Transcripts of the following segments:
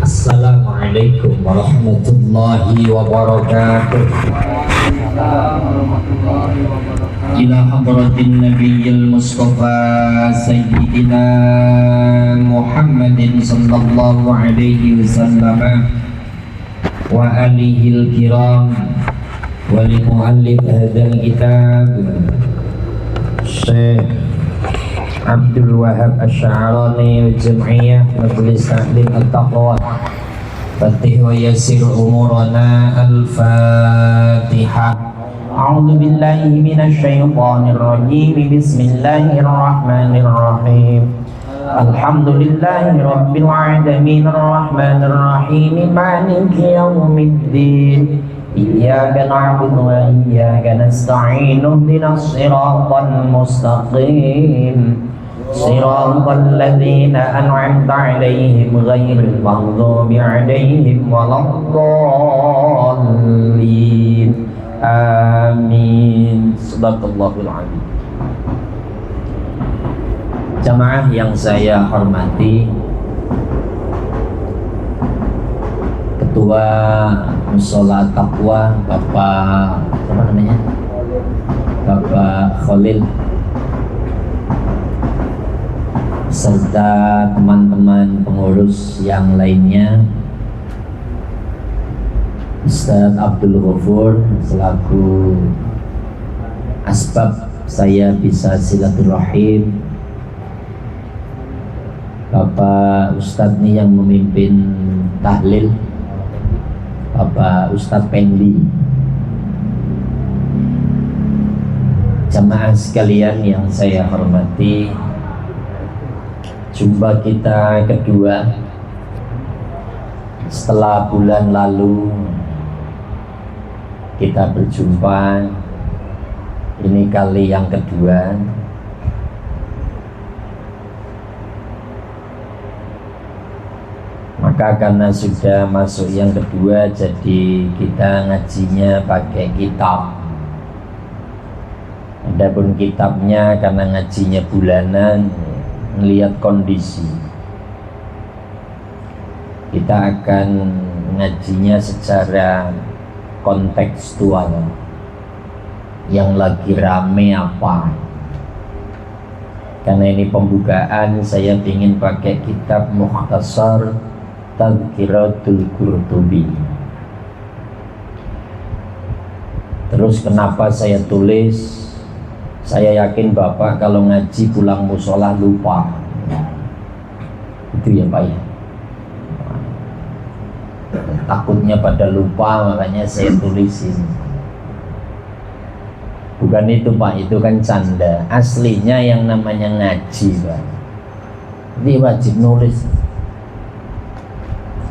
Assalamualaikum warahmatullahi wabarakatuh. Ila hadratin nabiyil mustafa sayyidina Muhammadin sallallahu alaihi wasallam wa alihil kiram wa li muallif hadzal kitab Syekh Abdul Wahab Asy'arani wa Jam'iyah Majlis Ta'lim At-Taqwa Fatih wa yassir umurana. Al-Fatihah. A'udzu billahi minasy syaithanir rajim. Bismillahirrahmanirrahim. Alhamdulillahi rabbil alamin arrahmanir rahim maliki yaumiddin. Iyyaka na'budu wa iyyaka nasta'in. Ihdinas siratal mustaqim. Siratal ladzina an'amta 'alaihim ghairil maghdubi 'alaihim waladdallin. Amin. Shadaqallahul 'azim. Jamaah yang saya hormati, Ketua Mushola Taqwa Bapak apa namanya? Bapak Khalil, serta teman-teman pengurus yang lainnya, Ustaz Abdul Ghafur selaku asbab saya bisa silaturahim, Bapak Ustadz nih yang memimpin tahlil, Bapak Ustadz Pendi, jamaah sekalian yang saya hormati, jumpa kita kedua setelah bulan lalu kita berjumpa, ini kali yang kedua. Maka karena sudah masuk yang kedua, jadi kita ngajinya pakai kitab. Adapun kitabnya karena ngajinya bulanan, melihat kondisi, kita akan ngajinya secara kontekstual, yang lagi rame apa. Karena ini pembukaan, saya ingin pakai kitab Mukhtasar Tadhkiratul Qurtubi. Terus kenapa saya tulis? Saya yakin Bapak kalau ngaji pulang musola lupa. Itu ya Pak ya. Takutnya pada lupa, makanya saya tulisin. Bukan itu Pak, itu kan canda. Aslinya yang namanya ngaji Pak, jadi wajib nulis.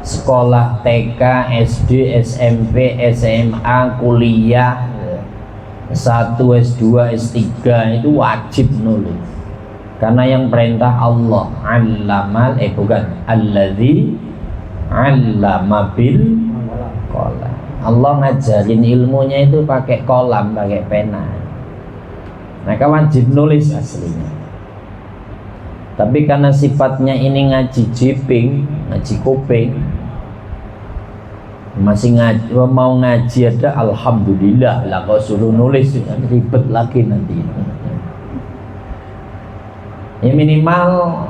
Sekolah TK, SD, SMP, SMA, kuliah S1, S2, S3 itu wajib nulis. Karena yang perintah Allah, alladzi 'allama bil qalam. Allah ngajarin ilmunya itu pakai kolam, pakai pena. Maka wajib nulis aslinya. Tapi karena sifatnya ini ngaji jiping, ngaji kuping, masih mau ngaji ada alhamdulillah lah, kalau suruh nulis ribet lagi nanti. Ya minimal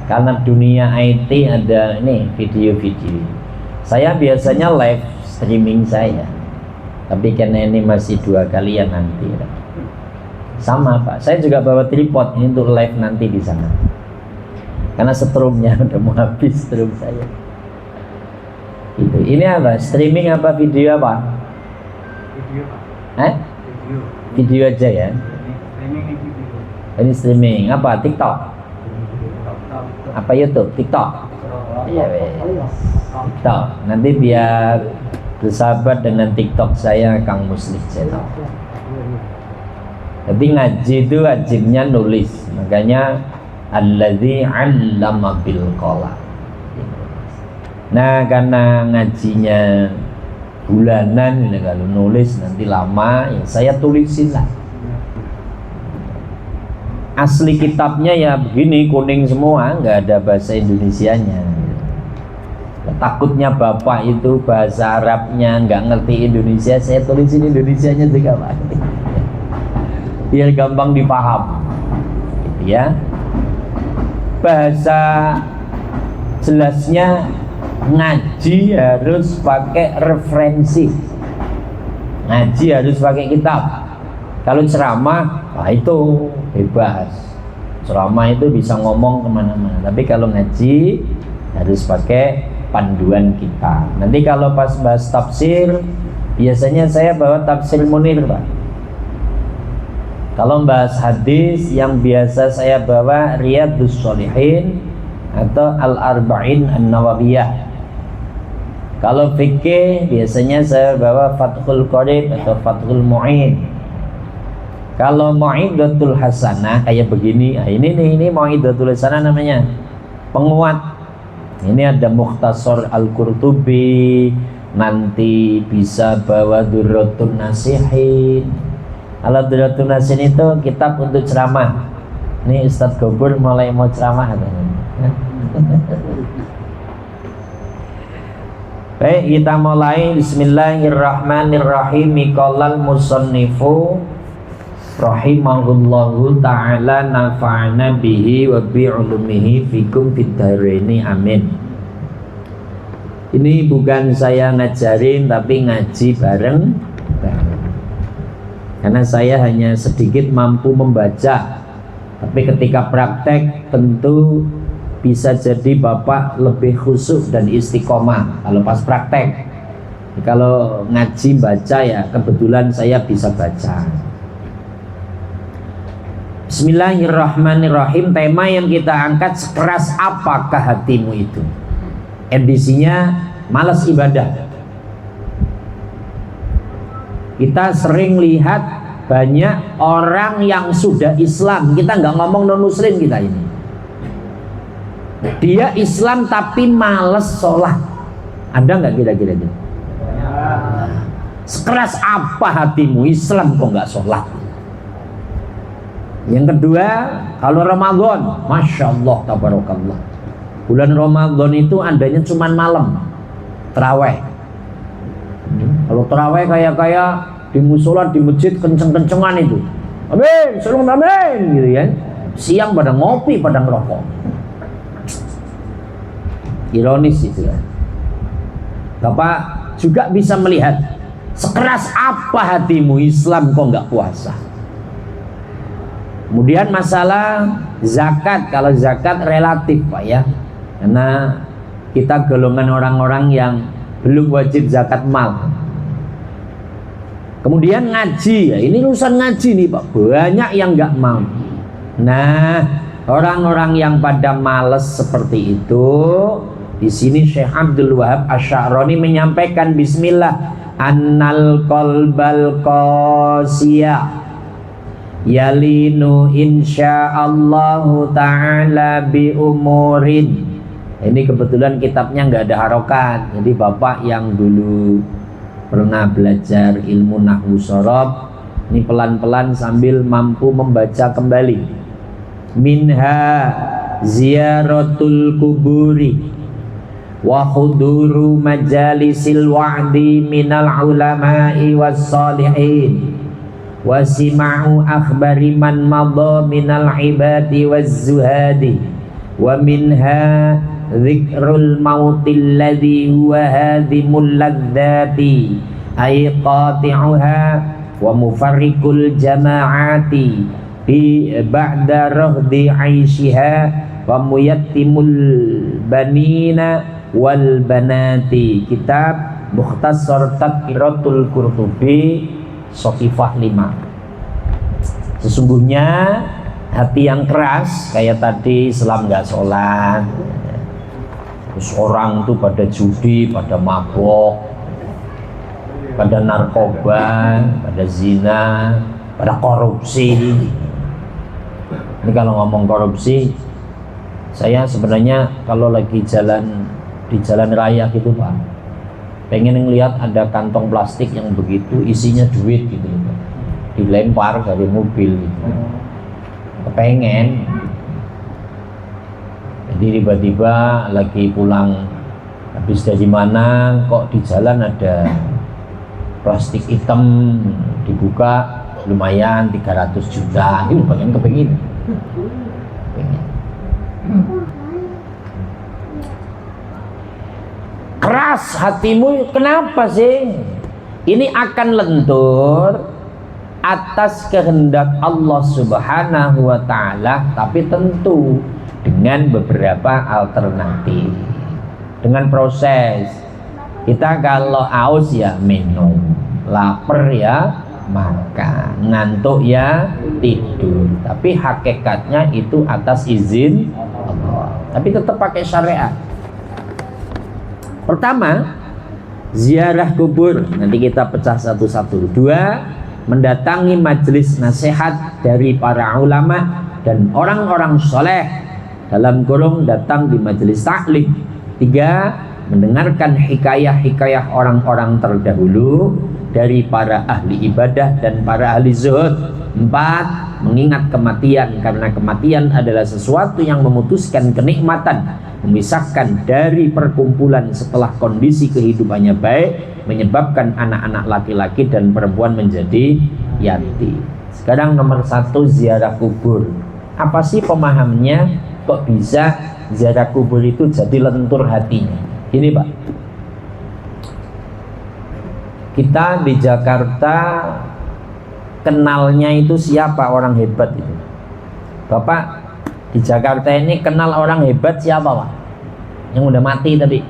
karena dunia IT ada ini video-video. Saya biasanya live streaming saya, tapi karena ini masih 2 kalian nanti. Sama Pak, saya juga bawa tripod ini untuk live nanti di sana. Karena setrumnya udah mau habis strum saya. Gitu. Ini apa? Streaming apa video apa? Video Pak. Video aja ya. Ini streaming apa? TikTok? Apa YouTube? TikTok? Iya, TikTok. Nanti biar bersahabat dengan TikTok saya, Kang Muslih Channel. Jadi ngaji itu wajibnya nulis. Makanya alladzi 'allama bil qalam. Nah, karena ngajinya bulanan ini, kalau nulis nanti lama ya saya tulisin lah. Asli kitabnya ya begini, kuning semua, nggak ada bahasa Indonesianya. Takutnya bapak itu bahasa Arabnya nggak ngerti Indonesia, saya tulisin Indonesianya juga Pak, biar gampang dipaham gitu ya. Bahasa jelasnya ngaji harus pakai referensi, ngaji harus pakai kitab. Kalau ceramah, nah itu bebas, ceramah itu bisa ngomong kemana-mana. Tapi kalau ngaji harus pakai panduan kita. Nanti kalau pas bahas tafsir, biasanya saya bawa tafsir Munir Pak. Kalau bahas hadis, yang biasa saya bawa Riyadhus Shalihin atau Al-Arba'in An-Nawawiyah. Kalau fikih biasanya saya bawa Fathul Qorib atau Fathul Mu'in. Kalau Mau'idatul Hasanah kayak begini, nah ini Mau'idatul Hasanah namanya, penguat. Ini ada Mukhtasar Al-Qurtubi, nanti bisa bawa Durratun Nasihin. Kalau Durratun Nasihin itu kitab untuk ceramah. Ini Ustadz Gobur mulai mau ceramah katanya. Baik, kita mulai. Bismillahirrahmanirrahim. Qolal musannifu rahimahullahu ta'ala, nafa'ana bihi wa bi'ulumihi fikum fid dharaini, amin. Ini bukan saya ngajarin, tapi ngaji bareng. Karena saya hanya sedikit mampu membaca, tapi ketika praktek tentu bisa jadi Bapak lebih khusyuk dan istiqomah kalau pas praktek. Kalau ngaji baca ya kebetulan saya bisa baca. Bismillahirrahmanirrahim. Tema yang kita angkat, sekeras apakah hatimu itu? Edisinya malas ibadah. Kita sering lihat banyak orang yang sudah Islam, kita nggak ngomong non muslim kita ini, dia Islam tapi males sholat. Ada nggak kira-kira itu? Sekeras apa hatimu, Islam kok nggak sholat? Yang kedua, kalau Ramadan, Masya Allah, tabarakallah, bulan Ramadan itu adanya cuma malam, terawih. Kalau terawih kayak di musola, di masjid kenceng-kencengan itu, amin, salam amin gitu ya. Siang pada ngopi, pada ngerokok. Ironis itu ya. Bapak juga bisa melihat, sekeras apa hatimu, Islam kok nggak puasa. Kemudian masalah zakat, kalau zakat relatif Pak ya, karena kita golongan orang-orang yang belum wajib zakat mal. Kemudian ngaji, ya ini urusan ngaji nih Pak, banyak yang nggak mau. Nah, orang-orang yang pada males seperti itu, di sini Syekh Abdul Wahab Asy'arani menyampaikan bismillah, annal qalbal qasiyah yalinu insyaallahu ta'ala bi umurin. Ini kebetulan kitabnya nggak ada harokat, jadi Bapak yang dulu pernah belajar ilmu nahwu shorof, ini pelan-pelan sambil mampu membaca kembali. Minha ziyaratul kuburi wa huduru majalisil wa'di minal ulama'i was salihin wa sima'u akhbari man madha minal ibadi waz zuhadi wa minha dzikrul mautil ladzi huwa hadimul ladzati ay qati'uha wa mufarriqul jama'ati bi ba'da rahdi 'aishiha wa muyattimul banina wal banati. Kitab Mukhtasar Tadhkiratul Qurtubi Shafifah 5. Sesungguhnya hati yang keras kayak tadi, Islam nggak sholat, terus orang tuh pada judi, pada mabok, pada narkoba, pada zina, pada korupsi. Ini kalau ngomong korupsi, saya sebenarnya kalau lagi jalan di jalan raya gitu Pak, pengen ngelihat ada kantong plastik yang begitu isinya duit gitu, dilempar dari mobil gitu. Kepengen. Jadi tiba-tiba lagi pulang habis dari mana, kok di jalan ada plastik hitam, dibuka lumayan 300 juta, itu kepengin. Keras hatimu, kenapa sih? Ini akan lentur atas kehendak Allah Subhanahu wa Ta'ala, tapi tentu dengan beberapa alternatif, dengan proses. Kita kalau haus ya minum, lapar ya makan, ngantuk ya tidur, tapi hakikatnya itu atas izin Allah, tapi tetap pakai syariat. Pertama, ziarah kubur, nanti kita pecah satu-satu. Dua, mendatangi majelis nasihat dari para ulama dan orang-orang soleh, dalam kurung datang di majelis taklim. Tiga, mendengarkan hikayah-hikayah orang-orang terdahulu dari para ahli ibadah dan para ahli zuhud. Empat, mengingat kematian, karena kematian adalah sesuatu yang memutuskan kenikmatan, memisahkan dari perkumpulan setelah kondisi kehidupannya baik, menyebabkan anak-anak laki-laki dan perempuan menjadi yatim. Sekarang nomor satu, ziarah kubur. Apa sih pemahamannya? Kok bisa ziarah kubur itu jadi lentur hatinya? Ini Pak, kita di Jakarta kenalnya itu siapa orang hebat itu? Bapak di Jakarta ini kenal orang hebat siapa Pak? Yang udah mati tadi.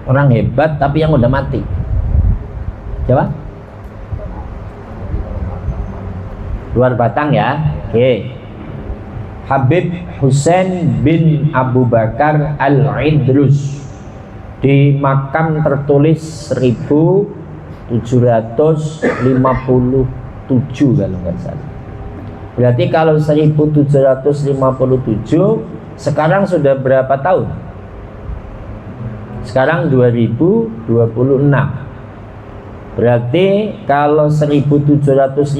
Orang hebat tapi yang udah mati. Coba. Luar Batang ya. Oke. Habib Husain bin Abu Bakar Al-Idrus, di makam tertulis 1757 kalau nggak salah. Berarti kalau 1757 sekarang sudah berapa tahun? Sekarang 2026. Berarti kalau 1750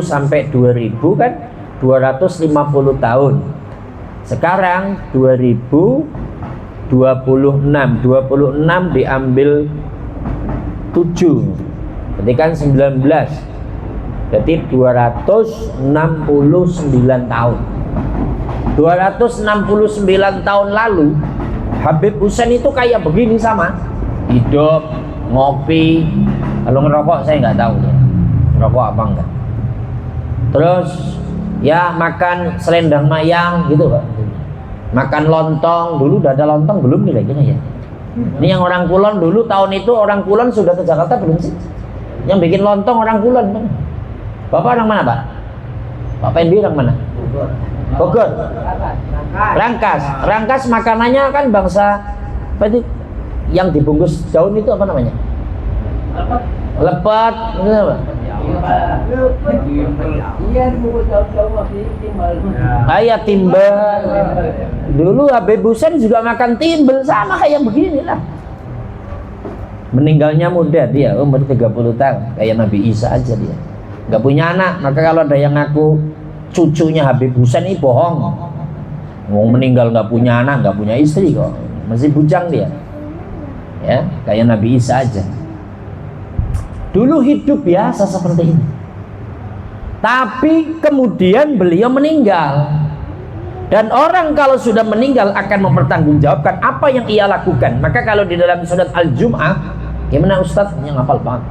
sampai 2000 kan 250 tahun. Sekarang 2026. 26 diambil 7. Berarti kan 19. Berarti 269 tahun. 269 tahun lalu Habib Husain itu kayak begini sama. Hidup, ngopi. Kalau ngerokok saya nggak tahu ya. Ngerokok apa enggak. Terus ya makan selendang mayang gitu Pak. Makan lontong. Dulu udah ada lontong belum kira-kira ya? Ini yang orang Kulon dulu tahun itu, orang Kulon sudah ke Jakarta belum sih? Yang bikin lontong orang Kulon. Bapak orang mana Pak? Pak Pendi orang mana? Bogor. Rangkas. Rangkas makanannya kan bangsa apa itu? Yang dibungkus daun itu apa namanya? Lepet. Itu apa? Ayat timbel. Dulu Habib Husain juga makan timbel sama kayak begini lah. Meninggalnya muda dia, umur 30 tahun, kayak Nabi Isa aja dia. Gak punya anak, maka kalau ada yang ngaku cucunya Habib Husain ini bohong. Mau meninggal gak punya anak, gak punya istri kok, masih bujang dia. Ya, kayak Nabi Isa aja. Dulu hidup biasa seperti ini. Tapi kemudian beliau meninggal. Dan orang kalau sudah meninggal akan mempertanggungjawabkan apa yang ia lakukan. Maka kalau di dalam surat Al-Jum'ah, gimana Ustaz? Yang hafal banget.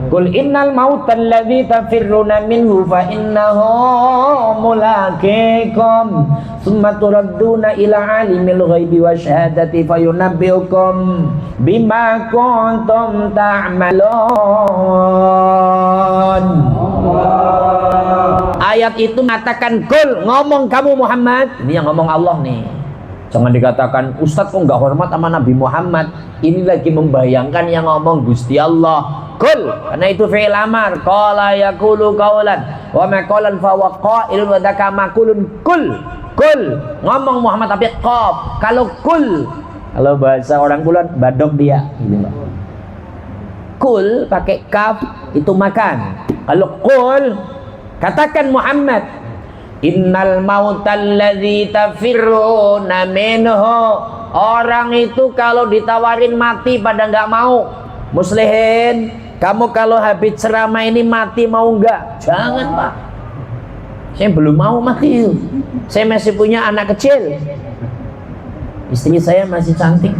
Qul innal mautal ladzi tafirruna minhu fa innahu mulaqikum tsumma turadduna ila alimil ghaibi wasyahadati fayunabbiukum bima kuntum ta'malun. Ayat itu mengatakan qul, ngomong kamu Muhammad. Ini yang ngomong Allah nih. Jangan dikatakan Ustadz kok nggak hormat sama Nabi Muhammad. Ini lagi membayangkan yang ngomong Gusti Allah. Kul, karena itu fi'il amar. Qala yaqulu qaulan wa ma qaulan fa wa qailun wa dzaka maqulun. Kul, ngomong Muhammad tapi qaf. Kalau kul, kalau bahasa orang Kulon badok dia gitu, Pak. kul pakai kaf itu makan. Kalau kul katakan Muhammad, innal mautal ladzi tafirruna minhu. Orang itu kalau ditawarin mati pada nggak mau. Muslihin, kamu kalau habis ceramah ini mati mau nggak? Jangan Pak, saya belum mau mati. Saya masih punya anak kecil, istri saya masih cantik.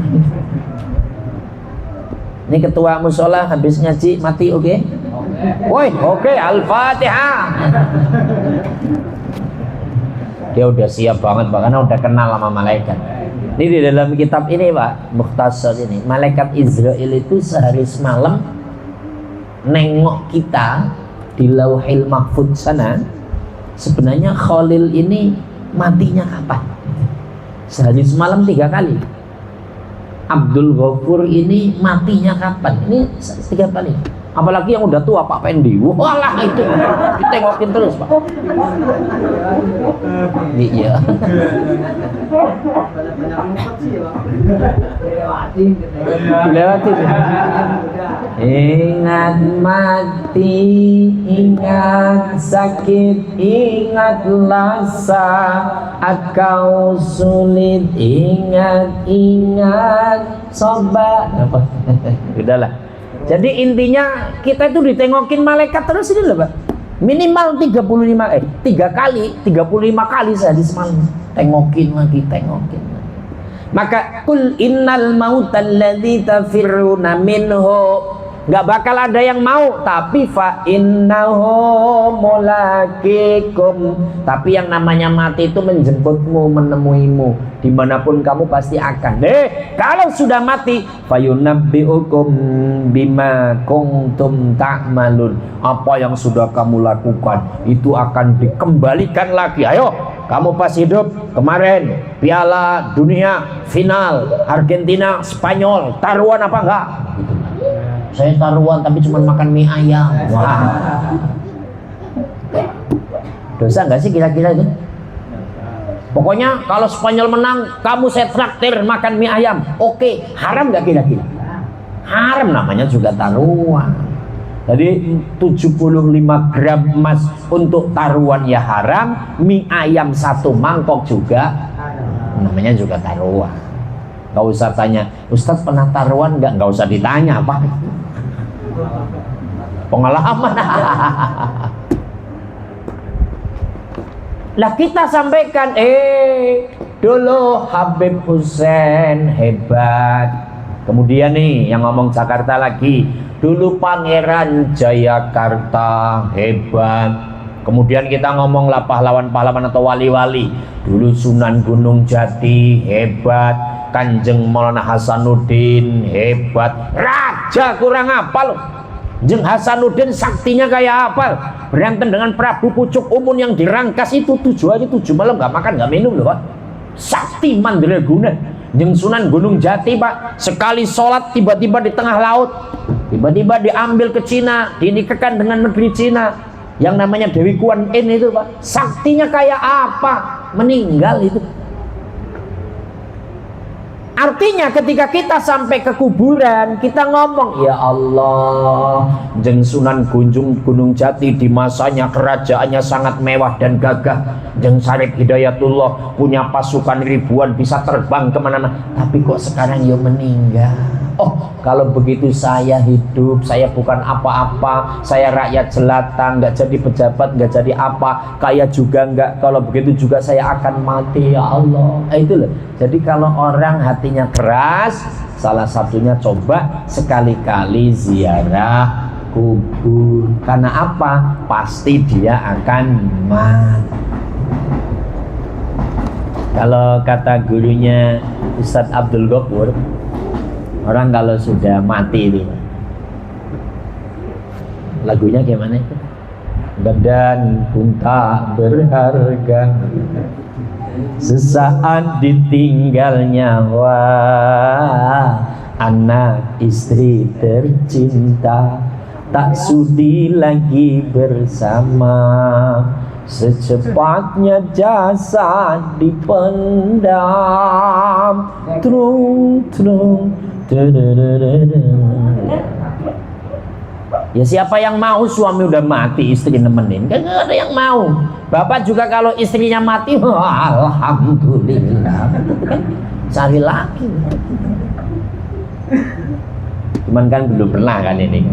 Ini ketua musola habis ngaji mati, oke? Woi, oke, Al-Fatihah. Dia udah siap banget Pak, karena udah kenal sama malaikat. Ini di dalam kitab ini Pak, Mukhtasar ini, malaikat Israel itu sehari semalam nengok kita di Lauhil Mahfudz sana. Sebenarnya Khalil ini matinya kapan? Sehari semalam 3 kali. Abdul Ghafur ini matinya kapan? Ini 3 kali. Apalagi yang udah tua Pak Pendi, walah itu ditengokin terus Pak. Iya. Dilewati. Ingat mati, ingat sakit, ingat saat kau sulit, ingat sobat. Apa? Udahlah. Jadi intinya kita itu ditengokin malaikat terus ini loh Pak. Minimal 3 kali, 35 kali sehari semalam. Tengokin lagi. Maka kul innal mautal ladzi tafirruna minhu. Gak bakal ada yang mau, tapi fa innahu mulaqikum. Tapi yang namanya mati itu menjemputmu, menemuimu dimanapun kamu pasti akan. Kalau sudah mati, fayunabbiukum bima kuntum ta'malun. Apa yang sudah kamu lakukan itu akan dikembalikan lagi. Ayo, kamu pas hidup kemarin Piala Dunia final Argentina Spanyol, taruhan apa enggak? Gitu. Saya taruhan tapi cuma makan mie ayam. Wah, dosa nggak sih kira-kira itu? Pokoknya kalau Spanyol menang, kamu saya traktir makan mie ayam. Oke, haram nggak kira-kira? Haram, namanya juga taruhan. Jadi 75 gram emas untuk taruhan ya haram. Mie ayam 1 mangkok juga namanya juga taruhan. Gak usah tanya, Ustadz pernah taruhan nggak? Gak usah ditanya Pak. Pengalaman. Lah kita sampaikan, dulu Habib Hussein hebat. Kemudian nih yang ngomong Jakarta lagi, dulu Pangeran Jayakarta hebat. Kemudian kita ngomong lah pahlawan-pahlawan atau wali-wali. Dulu Sunan Gunung Jati hebat. Kanjeng Maulana Hasanuddin hebat. Raja kurang apa loh. Jeng Hasanuddin saktinya kayak apa? Berantem dengan Prabu Pucuk Umun yang dirangkas itu 7 malam gak makan gak minum loh Pak. Sakti Mandraguna. Jeng Sunan Gunung Jati Pak, sekali sholat tiba-tiba di tengah laut, tiba-tiba diambil ke Cina, dinikahkan dengan negeri Cina yang namanya Dewi Kuan Yin itu Pak. Saktinya kayak apa? Meninggal itu. Artinya ketika kita sampai ke kuburan, kita ngomong, ya Allah, Jeng Sunan Gunung Jati di masanya kerajaannya sangat mewah dan gagah. Jeng Syarif Hidayatullah punya pasukan ribuan, bisa terbang kemana-mana. Tapi kok sekarang ya meninggal. Oh, kalau begitu saya hidup, saya bukan apa-apa, saya rakyat jelata, nggak jadi pejabat, nggak jadi apa, kaya juga nggak. Kalau begitu juga saya akan mati, ya Allah. Itu loh. Jadi kalau orang hatinya keras, salah satunya coba sekali-kali ziarah kubur. Karena apa? Pasti dia akan mati. Kalau kata gurunya Ustadz Abdul Ghafur, orang kalau sudah mati itu, lagunya gimana itu? Badan pun tak berharga, sesaat ditinggal nyawa, anak istri tercinta tak sudi lagi bersama, secepatnya jasad dipendam. Trung trung. Ya siapa yang mau suami udah mati istri nemenin? Kan nggak ada yang mau. Bapak juga kalau istrinya mati, alhamdulillah. Kan cari lagi. Cuman kan belum pernah kan ini.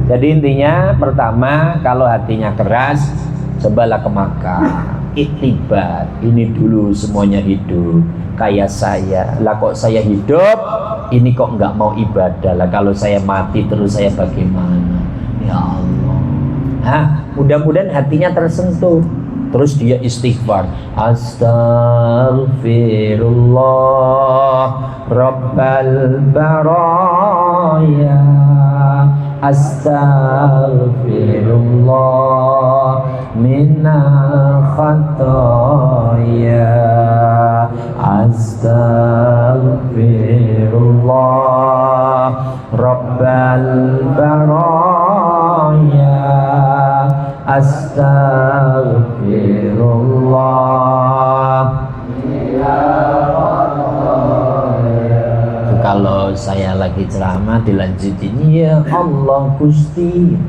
Jadi intinya pertama, kalau hatinya keras, cobalah ke Makkah. Iktibar, ini dulu semuanya hidup. Kayak saya, lah kok saya hidup, ini kok nggak mau ibadah lah. Kalau saya mati terus saya bagaimana? Ya Allah. Hah, mudah-mudahan hatinya tersentuh. Terus dia istighfar. Astaghfirullah Rabbal baraya. Astaghfirullah minal khataya. Astaghfirullah Rabbal baraya. Astaghfirullah. Kalau saya lagi ceramah dilanjutin, ya Allah Gusti,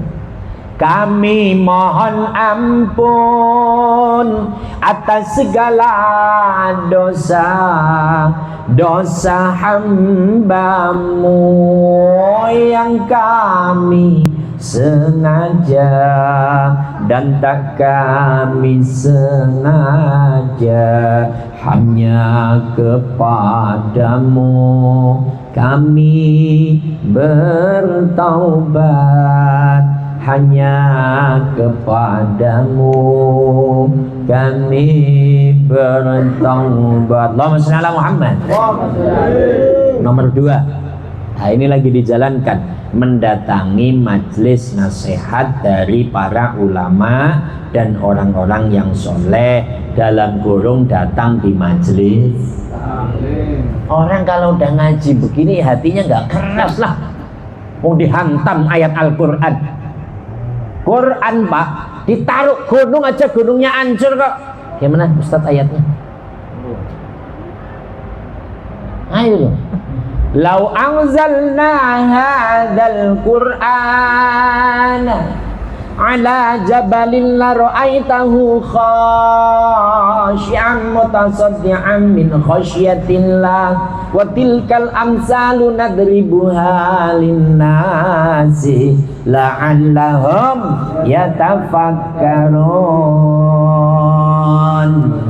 kami mohon ampun atas segala dosa hamba-Mu yang kami sengaja dan tak kami sengaja, hanya kepadamu kami bertaubat, hanya kepadamu kami bertaubat. Allahumma shalli ala Muhammad. Nomor 2, nah ini lagi dijalankan, mendatangi majelis nasihat dari para ulama dan orang-orang yang soleh, dalam kurung datang di majelis. Orang kalau udah ngaji begini hatinya nggak keras lah, mau dihantam ayat Al-Quran. Quran Pak, ditaruh gunung aja gunungnya hancur kok. Gimana Ustadz ayatnya? Ayo. Lau anzalna hadzal Qur'an ala jabalin la ra'aitahu khashi'an mutasaddian min khasyatillah wa tilkal amsalu nadribuha linnasi la'allahum yatafakkarun.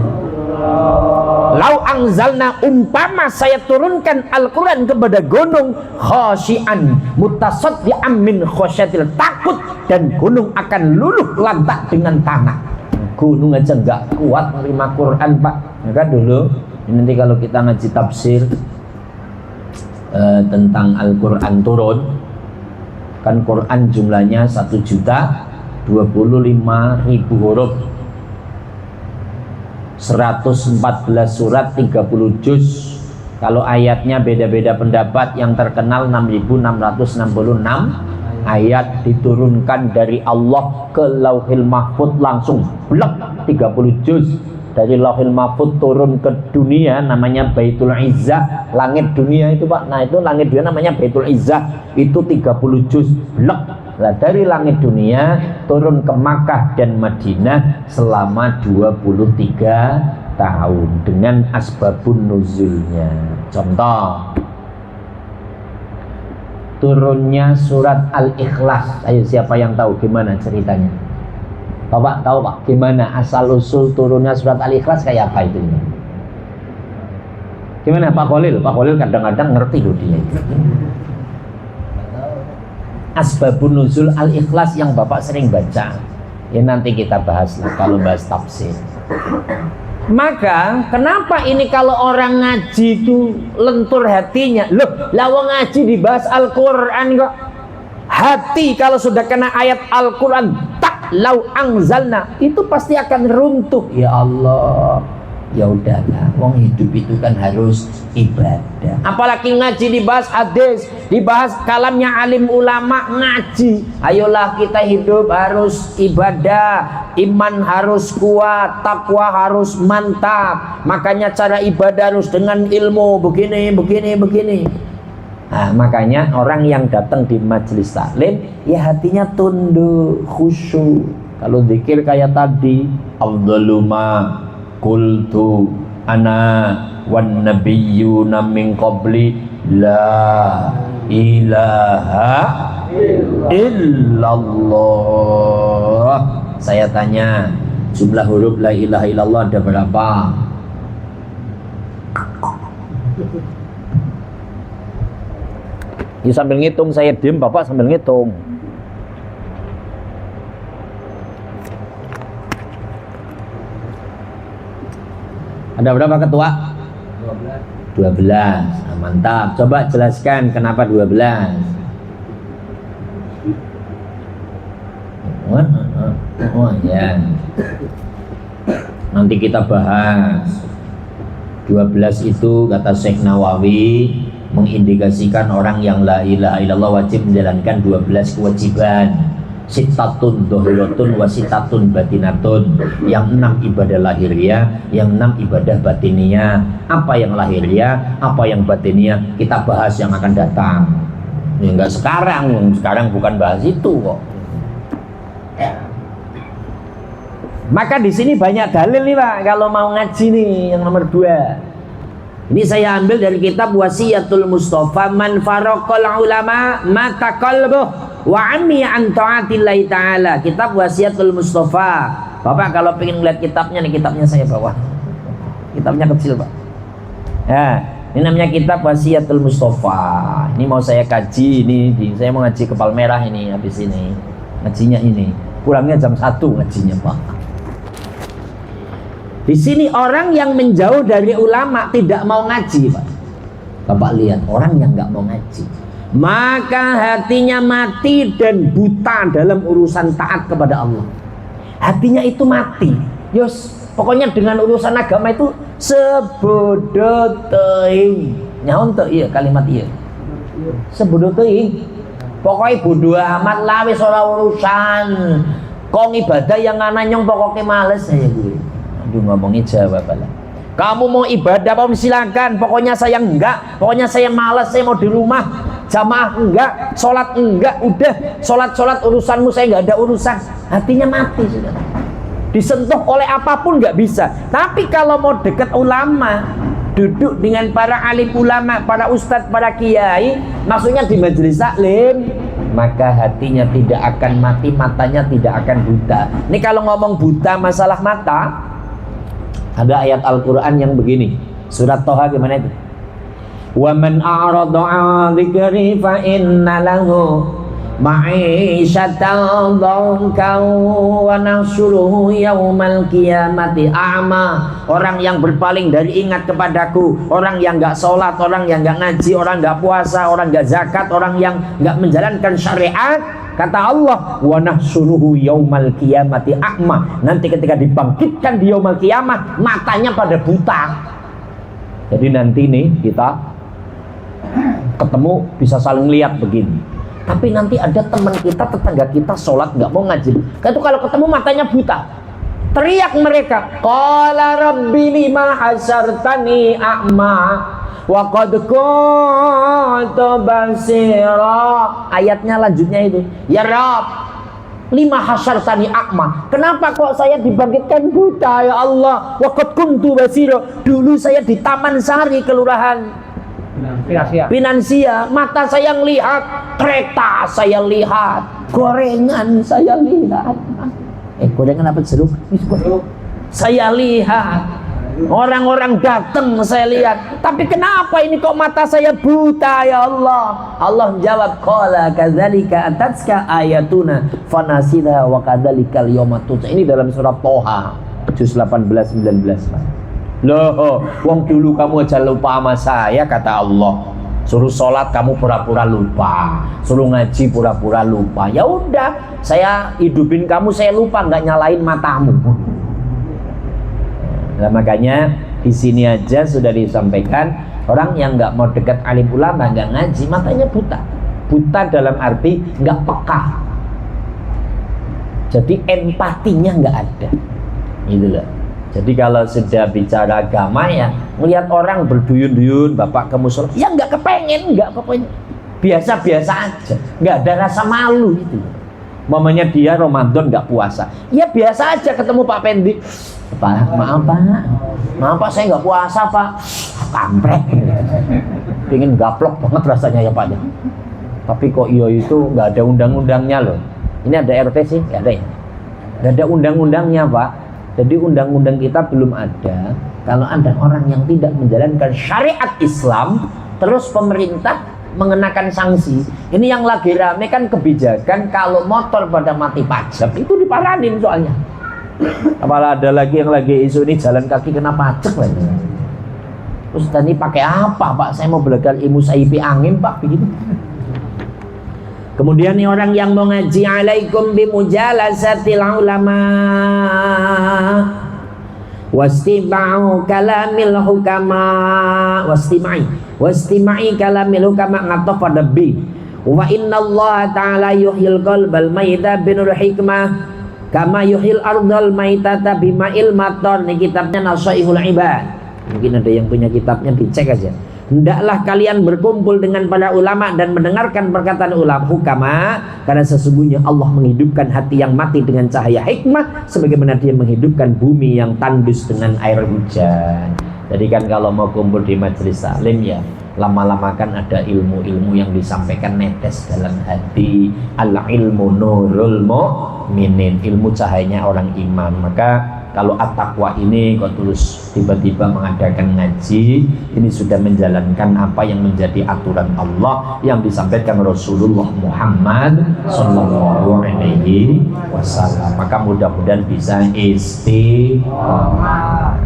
Lau anzalna, umpama saya turunkan Al-Quran kepada gunung, khasyian mutasaddian min khasyatil, takut dan gunung akan luluh lantak dengan tanah. Gunung aja nggak kuat menerima Quran Pak. Maka dulu nanti kalau kita ngaji tafsir tentang Al-Quran turun, kan Quran jumlahnya 1.025.000 huruf, 114 surat, 30 juz. Kalau ayatnya beda-beda pendapat, yang terkenal 6.666 ayat diturunkan dari Allah ke Lauhil Mahfud langsung blek 30 juz. Dari Lauhil Mahfud turun ke dunia, namanya Baitul Izzah, langit dunia itu Pak. Nah itu langit dunia namanya Baitul Izzah, itu 30 juz blek. Nah, dari langit dunia turun ke Makkah dan Madinah selama 23 tahun dengan asbabun nuzulnya. Contoh, turunnya surat Al-Ikhlas. Ayo siapa yang tahu gimana ceritanya? Bapak tahu Pak, gimana asal usul turunnya surat Al-Ikhlas kayak apa itu? Gimana Pak Khalil? Pak Khalil kadang-kadang ngerti loh dia. Asbabun nuzul Al-Ikhlas yang Bapak sering baca, ya nanti kita bahas lah kalau bahas tafsir. Maka kenapa ini kalau orang ngaji itu lentur hatinya? Loh, lawang ngaji dibahas Al-Quran kok. Hati kalau sudah kena ayat Al-Quran, tak lau anzalna, itu pasti akan runtuh. Ya Allah, ya udahlah, wong hidup itu kan harus ibadah. Apalagi ngaji dibahas hadis, dibahas kalamnya alim ulama, ngaji. Ayolah kita hidup harus ibadah, iman harus kuat, takwa harus mantap. Makanya cara ibadah harus dengan ilmu begini. Nah, makanya orang yang datang di majelis taklim ya hatinya tunduk, khusyuk. Kalau zikir kayak tadi, afdalu ma qultu ana wan nabiyyuna min qabli la ilaha illallah. Saya tanya, jumlah huruf la ilaha illallah ada berapa? Ya sambil ngitung, saya diem, Bapak sambil ngitung. Ada berapa ketua? 12. Nah, mantap. Coba jelaskan kenapa 12. Oh ya. Nanti kita bahas. 12 itu kata Syekh Nawawi mengindikasikan orang yang la ilaha illallah wajib menjalankan 12 kewajiban. Sitatun dohiratun wa sitatun batinatun. Yang 6 ibadah lahiriah, yang 6 ibadah batiniah. Apa yang lahiriah, apa yang batiniah, kita bahas yang akan datang. Ya enggak sekarang bukan bahas itu kok. Maka di sini banyak dalil nih Pak kalau mau ngaji nih yang nomor 2. Ini saya ambil dari kitab Wasiyatul Mustafa, man faraqal ulama mata qalbuh wa ammiya an ta'atillahi ta'ala. Kitab Wasiyatul Mustafa. Bapak kalau pengen lihat kitabnya nih, kitabnya saya bawa. Kitabnya kecil Pak. Ya, ini namanya kitab Wasiyatul Mustafa. Ini mau saya kaji, saya mau ngaji ke Palmerah ini habis ini. Ngajinya ini. Pulangnya jam 1 ngajinya Pak. Di sini orang yang menjauh dari ulama tidak mau ngaji Pak. Bapak lihat orang yang nggak mau ngaji, maka hatinya mati dan buta dalam urusan taat kepada Allah. Hatinya itu mati. Yos, pokoknya dengan urusan agama itu sebodoh teuing. Nyaon teu ieu kalimat ieu. Sebodoh teuing. Pokoknya bodoh amat lah wis ora urusan. Kong ibadah yang ananyong pokoknya males saya gue. Aduh ngomongin Jawa Pak. Kamu mau ibadah apa silakan, pokoknya saya enggak, pokoknya saya malas, saya mau di rumah. Jamaah enggak, sholat enggak, udah sholat urusanmu, saya enggak ada urusan. Hatinya mati sudah. Disentuh oleh apapun enggak bisa. Tapi kalau mau dekat ulama, duduk dengan para alim ulama, para ustadz, para kiai, maksudnya di majelis taklim, maka hatinya tidak akan mati, matanya tidak akan buta. Ini kalau ngomong buta masalah mata, ada ayat Al-Quran yang begini, surat Toha gimana itu? Wa man a'rada 'an dzikri fa inna lahu ma'isyatan dhankan wa nahsyuruhu yaumal qiyamati a'ma. Orang yang berpaling dari ingat kepadaku, orang yang enggak sholat, orang yang enggak ngaji, orang enggak puasa, orang enggak zakat, orang yang enggak menjalankan syariat, kata Allah, wa nahsyuruhu yaumal qiyamati a'ma. Nanti ketika dibangkitkan di yaumul qiyamah, matanya pada buta. Jadi nanti nih kita ketemu bisa saling lihat begini. Tapi nanti ada teman kita, tetangga kita sholat nggak mau ngaji. Itu kalau ketemu matanya buta. Teriak mereka, qala rabbi lima hasyartani a'ma wa qad kuntu basira. Ayatnya lanjutnya itu, ya Rabb, lima hasyartani a'ma, kenapa kok saya dibangkitkan buta ya Allah? Wa qad kuntu basira, dulu saya di Taman Sari kelurahan Finansia, mata saya lihat, kereta saya lihat, gorengan saya lihat. Gorengan apa jeruk? Saya lihat, orang-orang datang saya lihat. Tapi kenapa ini kok mata saya buta ya Allah? Allah jawab, qala kadzalika atatka ayatuna fanasida wa kadzalikal yauma tunsa. Ini dalam surat Toha juz 18-19. Loh, wong dulu kamu aja lupa sama saya, kata Allah. Suruh sholat kamu pura-pura lupa, suruh ngaji pura-pura lupa. Ya udah, saya hidupin kamu, saya lupa, nggak nyalain matamu. Nah, makanya di sini aja sudah disampaikan, orang yang nggak mau dekat alim ulama, nggak ngaji, matanya buta. Buta dalam arti nggak peka. Jadi empatinya nggak ada. Gitu loh. Jadi kalau sudah bicara agama ya, melihat orang berduyun-duyun, bapak ke musola, ya nggak kepengen, nggak pokoknya biasa-biasa aja, nggak ada rasa malu itu. Mamanya dia Ramadan nggak puasa, ya biasa aja ketemu Pak Pendi, Pak maaf Pak saya nggak puasa Pak, kampret, pengen gaplok banget rasanya ya Pak. Tapi kok iya itu nggak ada undang-undangnya loh. Ini ada RT sih, nggak ada ya, nggak ada undang-undangnya Pak. Jadi undang-undang kita belum ada. Kalau ada orang yang tidak menjalankan syariat Islam, terus pemerintah mengenakan sanksi. Ini yang lagi rame kan kebijakan kalau motor pada mati pajak itu diparanin soalnya. Apalagi ada lagi yang lagi isu ini jalan kaki kena pajak lagi. Terus tadi pakai apa Pak? Saya mau belajar ilmu saipi angin Pak begitu. Kemudian nih orang yang mau ngaji, alaikum bimujalasatil ulama wastima'u kalamil hukama, wastima'i kalamil hukama, ngatof pada bi. Wa inna Allah ta'ala yuhyil qalbal maita binur hikmah kama yuhyil ardal maitata bima'il matar. Ini kitabnya Nasaihul Ibad, mungkin ada yang punya kitabnya, dicek aja. Hendaklah kalian berkumpul dengan para ulama dan mendengarkan perkataan ulama hukama, karena sesungguhnya Allah menghidupkan hati yang mati dengan cahaya hikmah, sebagaimana Dia menghidupkan bumi yang tandus dengan air hujan. Jadi kan kalau mau kumpul di majelis taklim ya lama-lama kan ada ilmu-ilmu yang disampaikan netes dalam hati. Al ilmu nurul mu'minin, ilmu cahayanya orang iman. Maka kalau at-taqwa ini kok terus tiba-tiba mengadakan ngaji, ini sudah menjalankan apa yang menjadi aturan Allah yang disampaikan Rasulullah Muhammad sallallahu alaihi wasallam. Maka mudah-mudahan bisa istiqomah.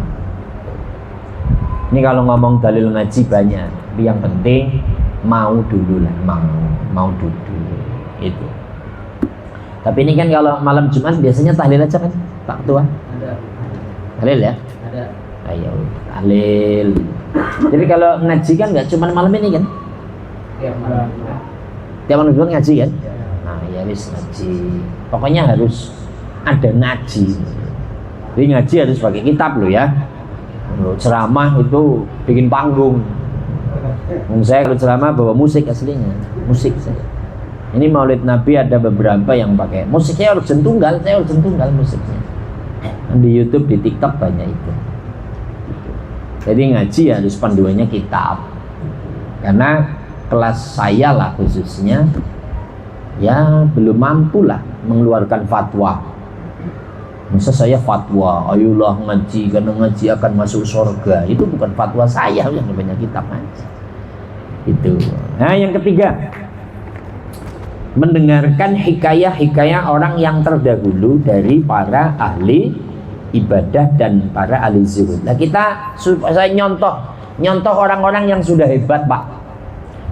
Ini kalau ngomong dalil ngaji banyak, tapi yang penting mau dulu lah, mau duduk itu. Tapi ini kan kalau malam Jumat biasanya tahlil aja kan Pak Ketua? Tahlil ya? Ada. Ayo, tahlil. Jadi kalau ngaji kan nggak cuma malam ini kan? Tiap malam. Tiap malam juga ngaji kan? Ya. Nah, ya wis ngaji. Pokoknya harus ada ngaji. Jadi ngaji harus pakai kitab loh ya. Ceramah itu bikin panggung. Saya kalau ceramah bawa musik aslinya, musik saya. Ini Maulid Nabi ada beberapa yang pakai musiknya organ tunggal, saya organ tunggal musiknya. Di YouTube, di TikTok banyak itu. Jadi ngaji harus panduannya kitab. Karena kelas saya lah khususnya ya belum mampu lah mengeluarkan fatwa. Masa saya fatwa, ayolah ngaji karena ngaji akan masuk surga. Itu bukan fatwa saya, yang namanya kitab ngaji. Itu. Nah, yang ketiga, mendengarkan hikayah-hikayah orang yang terdahulu dari para ahli ibadah dan para ahli zuhud. Nah, saya nyontoh orang-orang yang sudah hebat, Pak.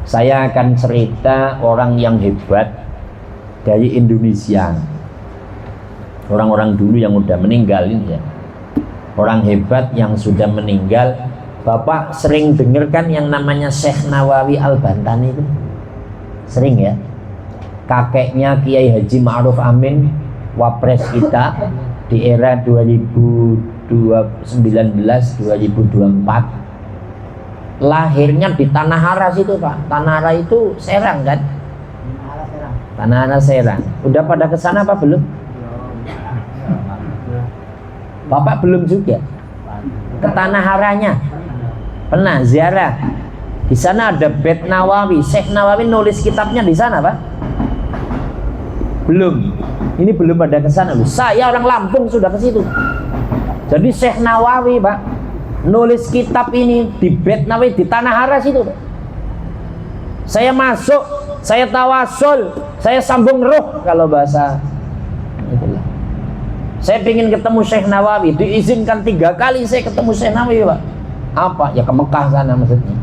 Saya akan cerita orang yang hebat dari Indonesia. Orang-orang dulu yang udah meninggal ini ya. Orang hebat yang sudah meninggal. Bapak sering dengarkan yang namanya Syekh Nawawi Al-Bantani itu? Sering ya? Kakeknya Kiai Haji Ma'ruf Amin, wapres kita di era 2019-2024. Lahirnya di Tanah Haras itu, Pak. Tanah Haras itu Serang kan? Tanah Haras Serang. Udah pada kesana apa belum? Bapak belum juga ke Tanah Haranya. Pernah ziarah. Di sana ada Bait Nawawi. Syekh Nawawi nulis kitabnya di sana, Pak. Belum. Ini belum pada ke sana. Saya orang Lampung sudah ke situ. Jadi Syekh Nawawi, Pak, nulis kitab ini di Bait Nawawi di Tanah Haras itu, Pak. Saya masuk, saya tawasul, saya sambung ruh kalau bahasa itulah. Saya ingin ketemu Syekh Nawawi, diizinkan 3 kali saya ketemu Syekh Nawawi, Pak. Apa? Ya ke Mekah sana maksudnya.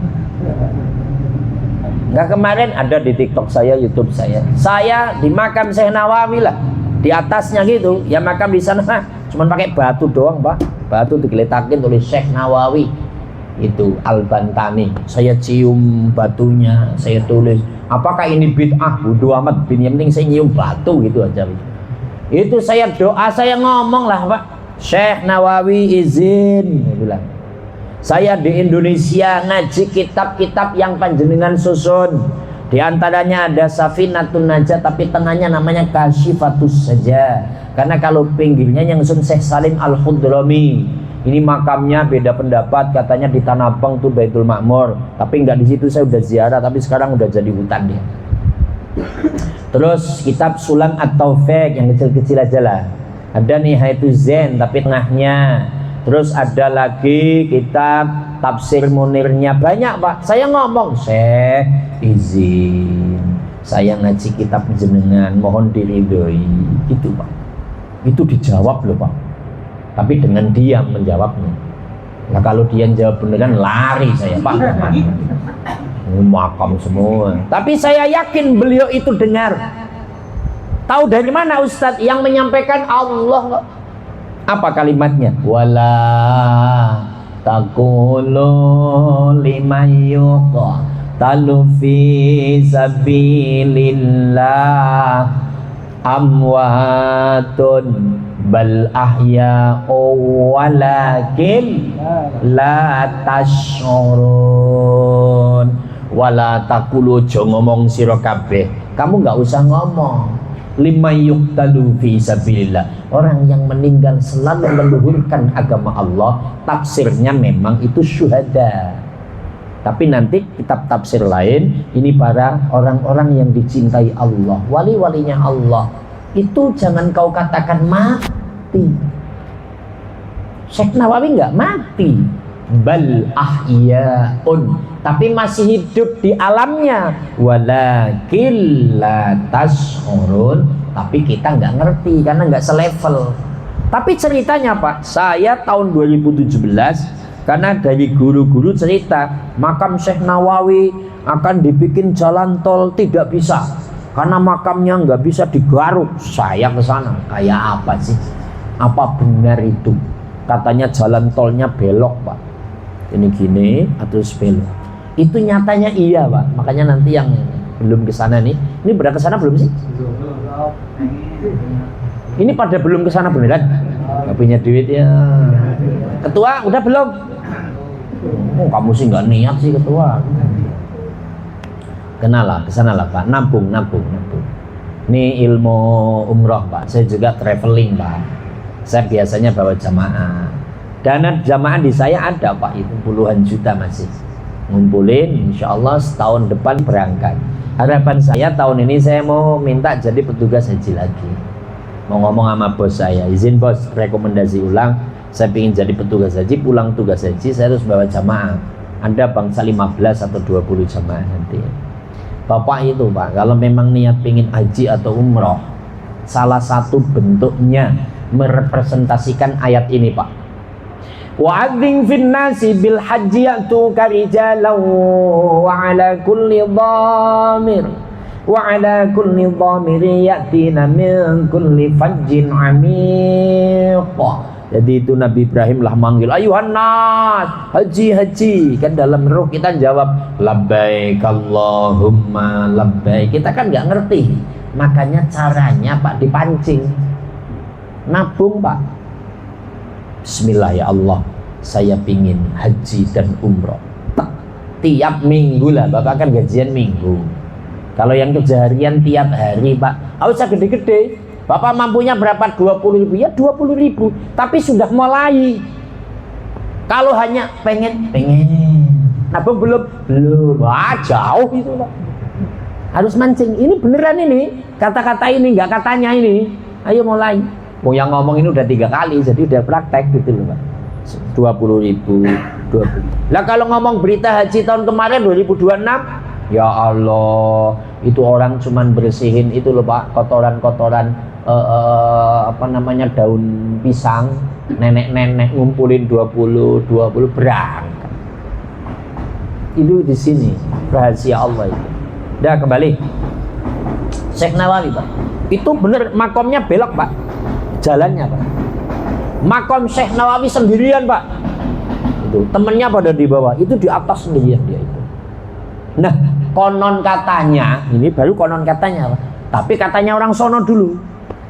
Nggak, kemarin ada di TikTok saya, YouTube saya. Saya di makam Syekh Nawawi lah, di atasnya gitu. Ya makam di sana cuma pakai batu doang, Pak. Batu digeletakin oleh Syekh Nawawi. Itu Al-Bantani. Saya cium batunya, saya tulis, apakah ini bid'ah? Bodo amat, yang penting saya nyium batu gitu aja. Itu saya doa, saya ngomong lah, Pak. Syekh Nawawi izin, dia bilang, saya di Indonesia ngaji kitab-kitab yang panjenengan susun. Di antaranya ada Safinatun Najah, tapi tengahnya namanya Kasyifatus saja. Karena kalau pinggirnya yang sun Syekh Salim Al-Khudrami. Ini makamnya beda pendapat, katanya di Tanah Abang tuh Baitul Ma'mur, tapi nggak di situ, saya udah ziarah, tapi sekarang udah jadi hutan dia. Terus kitab Sulam At-Taufiq yang kecil-kecil aja lah. Ada Nihayatuz Zain tapi tengahnya. Terus ada lagi kitab Tafsir Munirnya, banyak Pak. Saya ngomong, Syekh izin, saya ngaji kitab jenengan, mohon diridhoi. Gitu Pak. Itu dijawab loh Pak. Tapi dengan diam menjawabnya. Nah kalau dia jawab beneran, lari saya Pak. Makam semua. Tapi saya yakin beliau itu dengar. Tahu dari mana Ustadz? Yang menyampaikan Allah. Apa kalimatnya? Wala taqulu liman yuqtalu fi sabilillah amwatun bal ahya'u walakin la tash'urun. Wala taqulu, aja ngomong sira kabeh, kamu nggak usah ngomong lima yuqtalu fi sabilillah, orang yang meninggal selalu meluhurkan agama Allah. Tafsirnya memang itu syuhada, tapi nanti kitab tafsir lain ini para orang-orang yang dicintai Allah, wali-walinya Allah. Itu jangan kau katakan mati. Syekh Nawawi nggak mati, bal ahyaun, tapi masih hidup di alamnya. Walakin la tash'urun, tapi kita nggak ngerti karena nggak selevel. Tapi ceritanya Pak, saya tahun 2017 karena dari guru-guru cerita makam Syekh Nawawi akan dibikin jalan tol, tidak bisa karena makamnya nggak bisa digaruk. Saya ke sana, kayak apa sih? Apa benar itu? Katanya jalan tolnya belok Pak, ini gini atau belok. Itu nyatanya iya Pak. Makanya nanti yang belum ke sana nih, ini berada ke sana belum sih? Ini pada belum ke sana beneran? Gak punya duit ya. Ketua udah belum? Oh kamu sih nggak niat sih ketua. Kenalah, ke sana lah Pak. Nabung. Ini ilmu umroh Pak. Saya juga traveling Pak. Saya biasanya bawa jamaah. Dana jamaah di saya ada Pak, itu puluhan juta masih ngumpulin, insya Allah setahun depan berangkat. Harapan saya tahun ini saya mau minta jadi petugas haji lagi. Mau ngomong sama bos saya, izin bos, rekomendasi ulang, saya ingin jadi petugas haji, pulang tugas haji saya harus bawa jamaah. Anda bangsa 15 atau 20 jamaah nanti. Bapak itu Pak, kalau memang niat pengen haji atau umroh, salah satu bentuknya merepresentasikan ayat ini Pak. Wa'adzim fin nasi bil haji ya'tuka rijalan wa ala kulli dhamir ya'tina min kulli fajjin 'amiq. Jadi itu Nabi Ibrahim lah manggil, ayuhan nas, haji. Kan dalam ruh kita jawab labbaik Allahumma labbaik. Kita kan nggak ngerti. Makanya caranya Pak dipancing. Nabung Pak. Bismillah ya Allah, saya pingin haji dan umroh tiap minggu lah. Bapak kan gajian minggu. Kalau yang kerja harian tiap hari Pak, nggak usah gede-gede. Bapak mampunya berapa? 20.000 ya 20.000. Tapi sudah mulai. Kalau hanya pengen nabung belum. Wah jauh itu Pak. Harus mancing. Ini beneran ini. Kata-kata ini nggak katanya ini. Ayo mulai. Mau yang ngomong ini udah 3 kali, jadi udah praktek gitu loh Pak. 20.000, 20. Lah kalau ngomong berita haji tahun kemarin 2026, ya Allah, itu orang cuman bersihin itu loh Pak, kotoran-kotoran daun pisang, nenek-nenek ngumpulin 20 berangkat. Itu di sini rahasia Allah itu. Udah kembali. Syekh Nawawi Pak, itu bener makomnya belok Pak. Jalannya Pak, makom Syekh Nawawi sendirian Pak, itu temennya pada di bawah, itu di atas sendirian dia itu. Nah konon katanya, ini baru konon katanya Pak, tapi katanya orang sono dulu.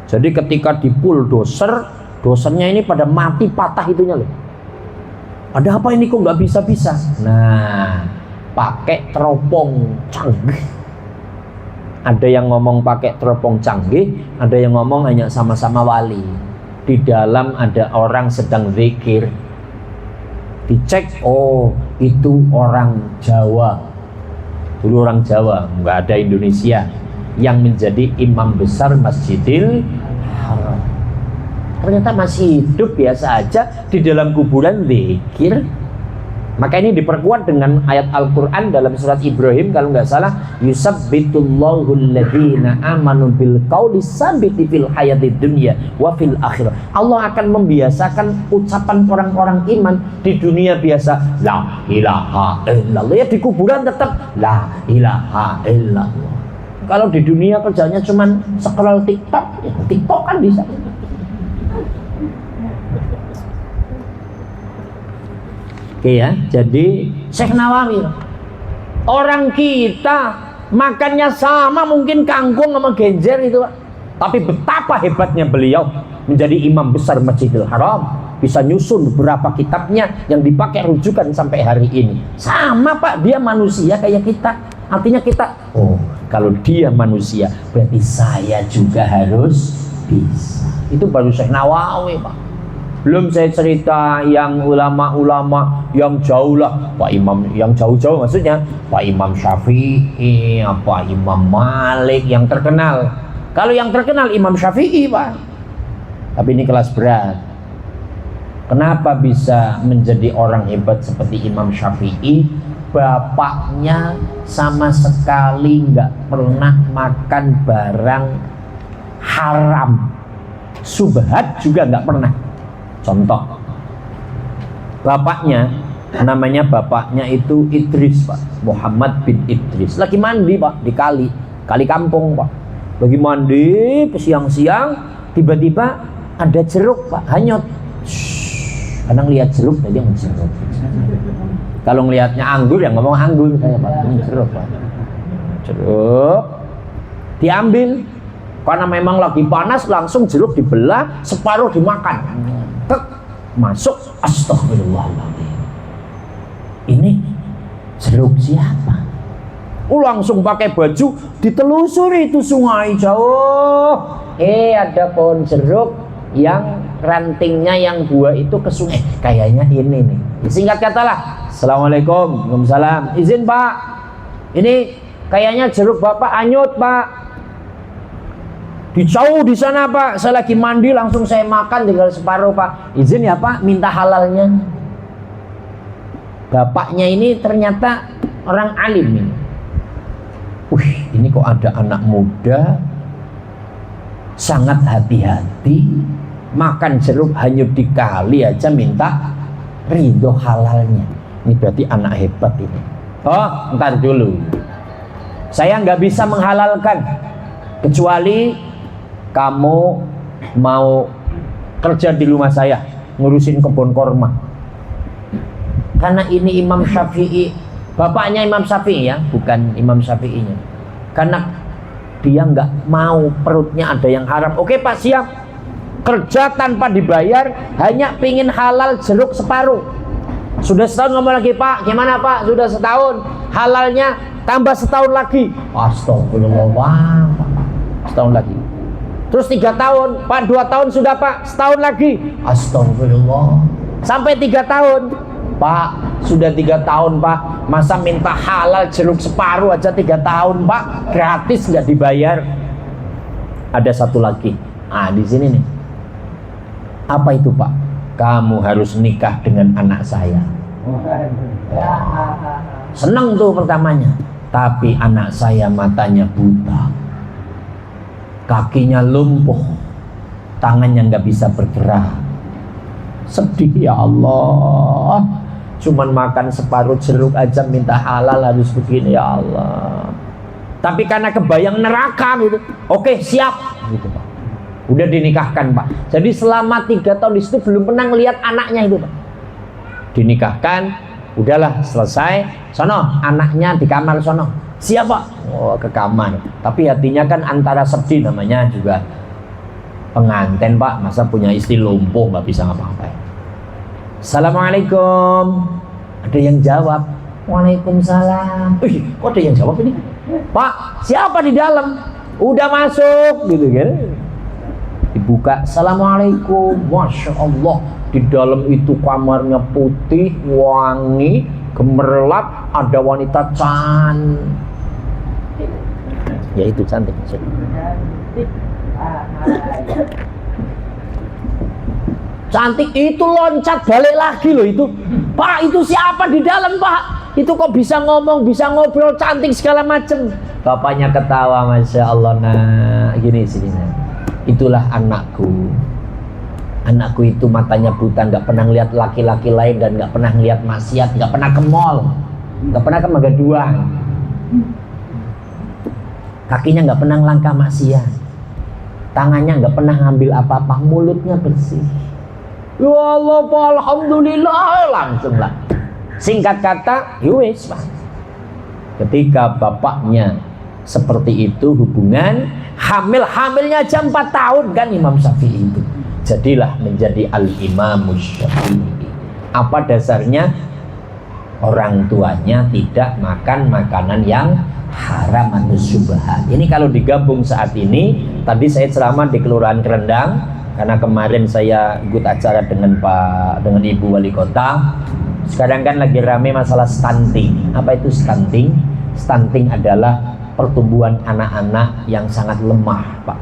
Jadi ketika di bulldozer Dosennya ini pada mati patah itunya loh. Ada apa ini kok nggak bisa-bisa? Nah, pakai teropong canggih. Ada yang ngomong pakai teropong canggih, ada yang ngomong hanya sama-sama wali. Di dalam ada orang sedang zikir. Dicek, oh itu orang Jawa. Dulu orang Jawa, nggak ada Indonesia, yang menjadi imam besar Masjidil Haram. Ternyata masih hidup biasa aja di dalam kuburan zikir. Maka ini diperkuat dengan ayat Al-Quran dalam surat Ibrahim kalau nggak salah, yusabbitullahu alladhina amanu bil qawli sabiti fil hayatid dunya wa fil akhirah. Allah akan membiasakan ucapan orang-orang iman di dunia biasa la ilaha illallah, ya di kuburan tetap la ilaha illallah. Kalau di dunia kerjanya cuman scroll TikTok, ya TikTok kan bisa. Oke ya, jadi Syekh Nawawi, orang kita makannya sama mungkin kangkung sama genjer itu, tapi betapa hebatnya beliau menjadi imam besar Masjidil Haram, bisa nyusun beberapa kitabnya yang dipakai rujukan sampai hari ini. Sama Pak, dia manusia kayak kita. Artinya kita, oh kalau dia manusia berarti saya juga harus bisa. Itu baru Syekh Nawawi Pak. Belum saya cerita yang ulama-ulama yang jauh lah, Pak Imam yang jauh-jauh maksudnya Pak Imam Syafi'i, Pak Imam Malik yang terkenal. Kalau yang terkenal Imam Syafi'i Pak. Tapi ini kelas berat. Kenapa bisa menjadi orang hebat seperti Imam Syafi'i? Bapaknya sama sekali nggak pernah makan barang haram, subhat juga nggak pernah. Contoh, bapaknya bapaknya itu Idris Pak, Muhammad bin Idris. Lagi mandi Pak di kali kampung Pak. Lagi mandi siang-siang, tiba-tiba ada jeruk Pak, hanyut. Kadang lihat jeruk tadi yang jeruk. Kalau ngelihatnya anggur yang ngomong anggur saya Pak, ini jeruk Pak. Jeruk diambil karena memang lagi panas, langsung jeruk dibelah, separuh dimakan. Masuk, astagfirullahaladzim, ini jeruk siapa? Langsung pakai baju ditelusuri itu sungai jauh, ada pohon jeruk yang rantingnya yang buah itu ke sungai, kayaknya ini nih. Singkat katalah, assalamualaikum, waalaikumsalam, izin Pak, ini kayaknya jeruk Bapak hanyut Pak. Dijauh di sana Pak, saya lagi mandi langsung saya makan tinggal separuh Pak. Izin ya Pak, minta halalnya. Bapaknya ini ternyata orang alim ini. Ini kok ada anak muda sangat hati-hati, makan jeruk hanyut di kali aja minta ridho halalnya. Ini berarti anak hebat ini. Oh, ntar dulu. Saya nggak bisa menghalalkan kecuali kamu mau kerja di rumah saya ngurusin kebun korma. Karena ini Imam Syafi'i, bapaknya Imam Syafi'i ya, bukan Imam Syafi'inya. Karena dia nggak mau perutnya ada yang haram. Oke Pak, siap. Kerja tanpa dibayar, hanya pingin halal jeruk separuh. Sudah setahun ngomong lagi Pak, gimana Pak? Sudah setahun, halalnya tambah setahun lagi. Astagfirullah, setahun lagi. Terus 3 tahun, Pak 2 tahun sudah Pak, setahun lagi. Astagfirullah. Sampai 3 tahun, Pak sudah 3 tahun Pak, masa minta halal jeruk separuh aja 3 tahun Pak, gratis nggak dibayar. Ada satu lagi, di sini nih. Apa itu Pak? Kamu harus nikah dengan anak saya. Senang tuh pertamanya, tapi anak saya matanya buta, kakinya lumpuh, tangannya nggak bisa bergerak. Sedih ya Allah, cuman makan separuh jeruk aja minta halal harus begini ya Allah. Tapi karena kebayang neraka gitu, oke siap gitu Pak. Udah dinikahkan Pak. Jadi selama 3 tahun di situ belum pernah ngelihat anaknya itu Pak. Dinikahkan, udahlah selesai. Sono anaknya di kamar sono. Siapa? Oh, ke kamar. Tapi hatinya kan antara sedih, namanya juga pengantin Pak, masa punya istri lumpuh nggak bisa ngapa-ngapain. Assalamualaikum. Ada yang jawab, Waalaikumsalam. Kok ada yang jawab ini? Pak, siapa di dalam? Udah masuk, gitu kan? Dibuka, Assalamualaikum. Masya Allah, di dalam itu kamarnya putih, wangi, gemerlap, ada wanita cantik. Ya itu cantik. Cantik itu loncat balik lagi loh itu. Pak, itu siapa di dalam Pak? Itu kok bisa ngomong, bisa ngobrol, cantik segala macem. Bapaknya ketawa, Masya Allah. Nah gini sini. Itulah anakku. Anakku itu matanya buta, nggak pernah lihat laki-laki lain dan nggak pernah lihat maksiat, nggak pernah ke mall, nggak pernah ke Magaduan. Kakinya nggak pernah langkah maksiat, tangannya nggak pernah ngambil apa-apa, mulutnya bersih. Ya Allah, alhamdulillah, langsung lah. Singkat kata, yowes Pak. Ketika bapaknya seperti itu hubungan, hamilnya aja 4 tahun kan Imam Syafi'i itu. Jadilah menjadi Al-Imam Syafi'i. Apa dasarnya? Orang tuanya tidak makan makanan yang haram atau syubhat. Ini kalau digabung saat ini, tadi saya ceramah di Kelurahan Kerendang karena kemarin saya ikut acara dengan Ibu Wali Kota. Sekarang kan lagi rame masalah stunting. Apa itu stunting? Stunting adalah pertumbuhan anak-anak yang sangat lemah, Pak.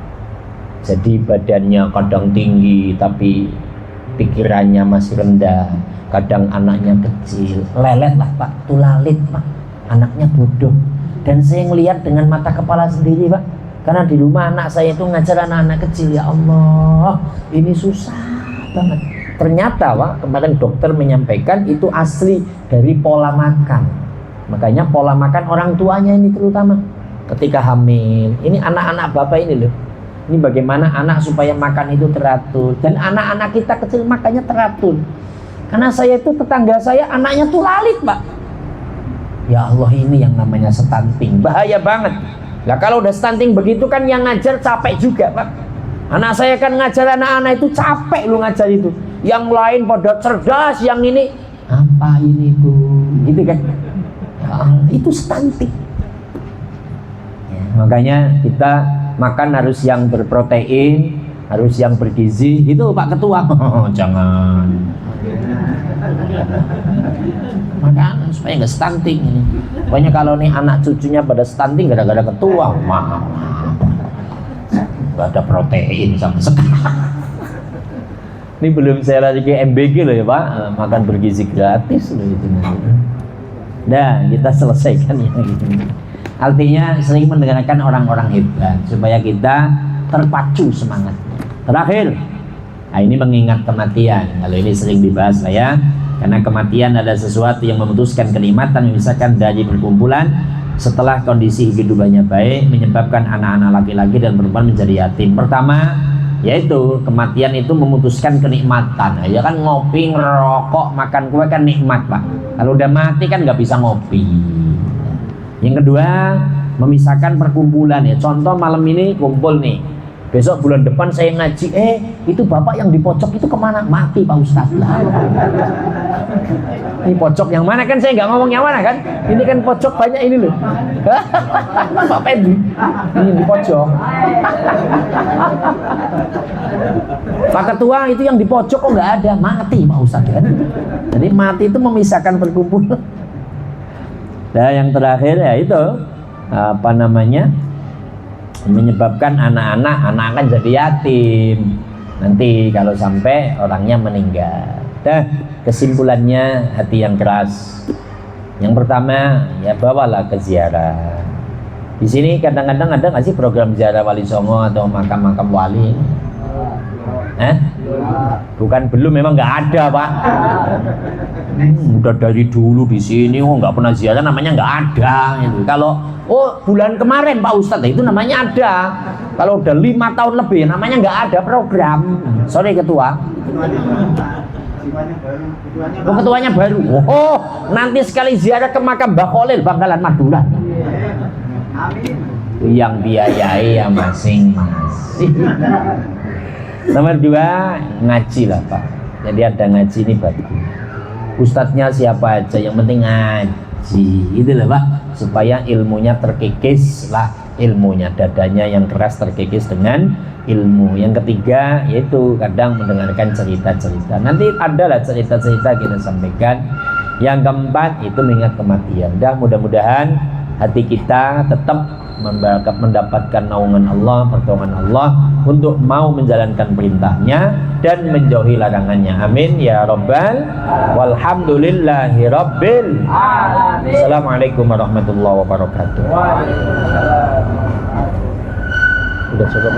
Jadi badannya kadang tinggi tapi pikirannya masih rendah. Kadang anaknya kecil, lelet lah Pak, tulalit Pak. Anaknya bodoh. Dan saya ngelihat dengan mata kepala sendiri Pak. Karena di rumah anak saya itu ngajar anak-anak kecil. Ya Allah, ini susah banget. Ternyata Pak, kemarin dokter menyampaikan itu asli dari pola makan. Makanya pola makan orang tuanya ini terutama ketika hamil. Ini anak-anak Bapak ini loh. Ini bagaimana anak supaya makan itu teratur. Dan anak-anak kita kecil makannya teratur. Karena saya itu tetangga saya anaknya tuh lalit Pak. Ya Allah, ini yang namanya stunting. Bahaya banget. Nah kalau udah stunting begitu kan yang ngajar capek juga Pak. Anak saya kan ngajar anak-anak itu capek lu ngajar itu. Yang lain pada cerdas, yang ini apa ini Bu? Gitu kan. Ya Allah, itu stunting. Ya, makanya kita makan harus yang berprotein, harus yang bergizi. Itu Pak Ketua. Jangan. Makan supaya nggak stunting ini. Pokoknya kalau nih anak cucunya pada stunting gara-gara ketua, maaf, nggak ada protein sama sekali. Ini belum saya lagi MBG loh ya Pak, makan bergizi gratis loh itu. Nah kita selesaikan yang ini. Artinya sering mendengarkan orang-orang hebat supaya kita terpacu semangatnya. Terakhir, nah ini mengingat kematian. Kalau ini sering dibahas lah ya. Karena kematian adalah sesuatu yang memutuskan kenikmatan, memisahkan dari perkumpulan setelah kondisi kehidupannya baik, menyebabkan anak-anak laki-laki dan perempuan menjadi yatim. Pertama, yaitu kematian itu memutuskan kenikmatan. Ya kan ngopi, ngerokok, makan kue kan nikmat Pak. Kalau udah mati kan nggak bisa ngopi. Yang kedua, memisahkan perkumpulan ya. Contoh malam ini kumpul nih. Besok bulan depan saya ngaji, itu bapak yang di pojok itu kemana? Mati Pak Ustadz lah. Ini pojok yang mana kan saya nggak ngomong yang mana kan? Ini kan pojok banyak ini loh. Pak Pendi, ini di pojok. Pak Ketua itu yang di pojok kok nggak ada? Mati Pak Ustadz kan? Jadi mati itu memisahkan perkumpulan. Nah yang terakhir ya itu apa namanya? Menyebabkan anak-anak akan jadi yatim nanti kalau sampai orangnya meninggal. Dah kesimpulannya hati yang keras. Yang pertama ya bawalah ke ziarah. Di sini kadang-kadang ada nggak sih program ziarah Wali Songo atau makam-makam wali? Bukan belum, memang nggak ada Pak. Udah dari dulu di sini nggak pernah ziarah, namanya nggak ada. Gitu. Kalau bulan kemarin Pak Ustadz itu namanya ada. Kalau udah 5 tahun lebih namanya nggak ada program. Sorry Ketua. Ketuanya baru. Nanti sekali ziarah ke makam Mbah Kholil Bangkalan Madura. Yang biayai ya masing-masing. Nomor 2, ngaji lah Pak. Jadi ada ngaji ini bagus. Ustadznya siapa aja, yang penting ngaji, gitu lah Pak. Supaya ilmunya terkikis lah, ilmunya, dadanya yang keras terkikis dengan ilmu. Yang ketiga yaitu kadang mendengarkan cerita-cerita. Nanti adalah cerita-cerita kita sampaikan. Yang keempat itu mengingat kematian. Dan mudah-mudahan hati kita tetap mendapatkan naungan Allah, pertolongan Allah untuk mau menjalankan perintahnya dan menjauhi larangannya. Amin ya rabbal walhamdulillahi rabbil alamin. Assalamualaikum warahmatullahi wabarakatuh. Udah cukup,